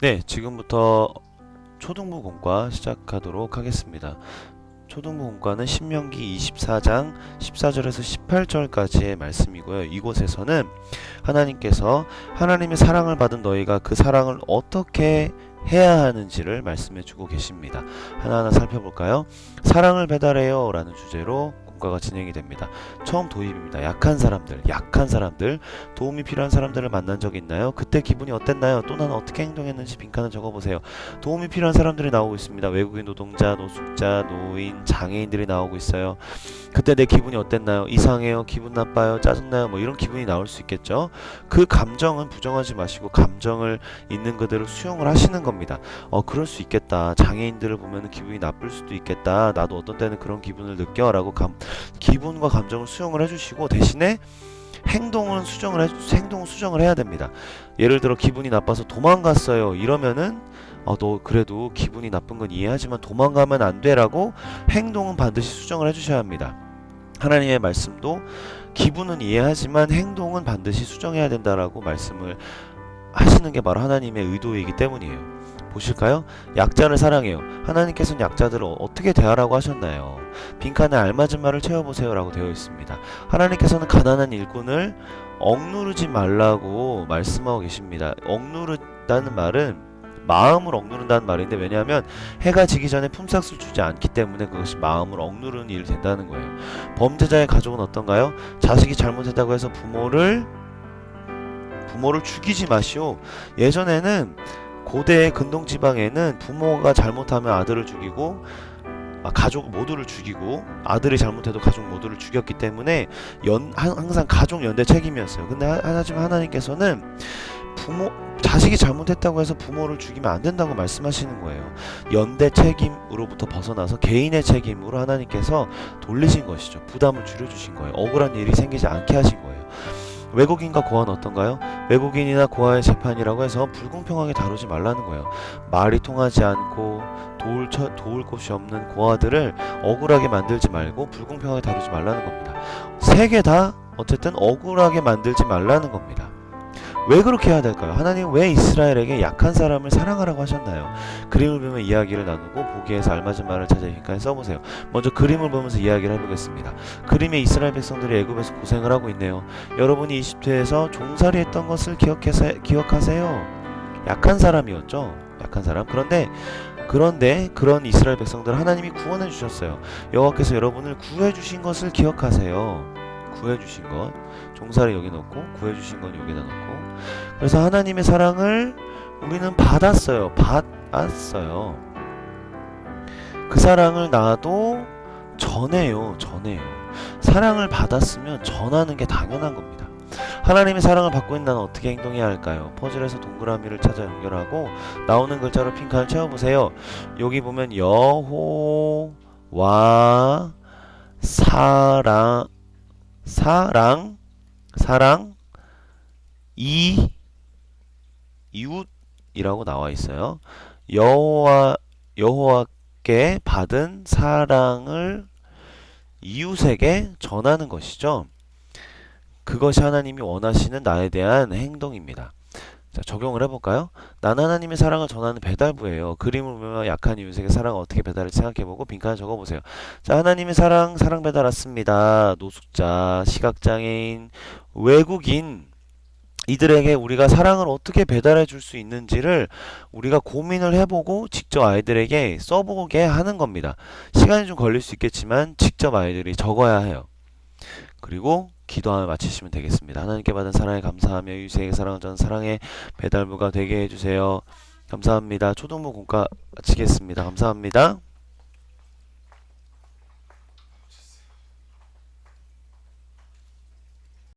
네, 지금부터 초등부 공과 시작하도록 하겠습니다. 초등부 공과는 신명기 24장 14절에서 18절까지의 말씀이고요. 이곳에서는 하나님께서 하나님의 사랑을 받은 너희가 그 사랑을 어떻게 해야 하는지를 말씀해 주고 계십니다. 하나하나 살펴볼까요? 사랑을 배달해요 라는 주제로 공과가 진행이 됩니다. 처음 도입입니다. 약한 사람들, 도움이 필요한 사람들을 만난 적이 있나요? 그때 기분이 어땠나요? 또 나는 어떻게 행동했는지 빈칸을 적어보세요. 도움이 필요한 사람들이 나오고 있습니다. 외국인 노동자, 노숙자, 노인, 장애인들이 나오고 있어요. 그때 내 기분이 어땠나요? 이상해요? 기분 나빠요? 짜증나요? 뭐 이런 기분이 나올 수 있겠죠. 그 감정은 부정하지 마시고 감정을 있는 그대로 수용을 하시는 겁니다. 그럴 수 있겠다. 장애인들을 보면 기분이 나쁠 수도 있겠다. 나도 어떤 때는 그런 기분을 느껴 라고 기분과 감정을 수용을 해주시고 대신에 행동을 수정을 해야 됩니다. 예를 들어 기분이 나빠서 도망갔어요. 이러면은 너 그래도 기분이 나쁜 건 이해하지만 도망가면 안 돼라고 행동은 반드시 수정을 해주셔야 합니다. 하나님의 말씀도 기분은 이해하지만 행동은 반드시 수정해야 된다라고 말씀을 하시는 게 바로 하나님의 의도이기 때문이에요. 보실까요? 약자를 사랑해요. 하나님께서는 약자들을 어떻게 대하라고 하셨나요? 빈칸에 알맞은 말을 채워보세요 라고 되어 있습니다. 하나님께서는 가난한 일꾼을 억누르지 말라고 말씀하고 계십니다. 억누르다는 말은 마음을 억누른다는 말인데, 왜냐하면 해가 지기 전에 품삯을 주지 않기 때문에 그것이 마음을 억누르는 일이 된다는 거예요. 범죄자의 가족은 어떤가요? 자식이 잘못했다고 해서 부모를 죽이지 마시오. 예전에는 고대 근동지방에는 부모가 잘못하면 아들을 죽이고 가족 모두를 죽이고, 아들이 잘못해도 가족 모두를 죽였기 때문에 항상 가족 연대 책임이었어요. 근데 하지만 하나님께서는 자식이 잘못했다고 해서 부모를 죽이면 안 된다고 말씀하시는 거예요. 연대 책임으로부터 벗어나서 개인의 책임으로 하나님께서 돌리신 것이죠. 부담을 줄여주신 거예요. 억울한 일이 생기지 않게 하신 거예요. 외국인과 고아는 어떤가요? 외국인이나 고아의 재판이라고 해서 불공평하게 다루지 말라는 거예요. 말이 통하지 않고 도울 곳이 없는 고아들을 억울하게 만들지 말고 불공평하게 다루지 말라는 겁니다. 세 개 다 어쨌든 억울하게 만들지 말라는 겁니다. 왜 그렇게 해야 될까요? 하나님은 왜 이스라엘에게 약한 사람을 사랑하라고 하셨나요? 그림을 보면 이야기를 나누고 보기에서 알맞은 말을 찾아 빈칸에 써보세요. 먼저 그림을 보면서 이야기를 해보겠습니다. 그림에 이스라엘 백성들이 애굽에서 고생을 하고 있네요. 여러분이 이집트에서 종살이했던 것을 기억하세요. 약한 사람이었죠. 약한 사람. 그런데 그런 이스라엘 백성들을 하나님이 구원해 주셨어요. 여호와께서 여러분을 구해 주신 것을 기억하세요. 구해 주신 것, 종살이 여기 넣고 구해 주신 건 여기다 넣고. 그래서 하나님의 사랑을 우리는 받았어요. 그 사랑을 나도 전해요. 사랑을 받았으면 전하는 게 당연한 겁니다. 하나님의 사랑을 받고 있는 나는 어떻게 행동해야 할까요? 퍼즐에서 동그라미를 찾아 연결하고 나오는 글자로 빈칸을 채워보세요. 여기 보면 여호와 사랑, 이웃이라고 나와 있어요. 여호와께 받은 사랑을 이웃에게 전하는 것이죠. 그것이 하나님이 원하시는 나에 대한 행동입니다. 자, 적용을 해볼까요? 난 하나님의 사랑을 전하는 배달부예요. 그림을 보면 약한 이웃에게 사랑을 어떻게 배달할지 생각해보고 빈칸을 적어보세요. 자, 하나님의 사랑 배달 왔습니다. 노숙자, 시각장애인, 외국인, 이들에게 우리가 사랑을 어떻게 배달해 줄 수 있는지를 우리가 고민을 해보고 직접 아이들에게 써보게 하는 겁니다. 시간이 좀 걸릴 수 있겠지만 직접 아이들이 적어야 해요. 그리고 기도하며 마치시면 되겠습니다. 하나님께 받은 사랑에 감사하며 이웃에게 사랑을 전하는 사랑의 배달부가 되게 해주세요. 감사합니다. 초등부 공과 마치겠습니다. 감사합니다.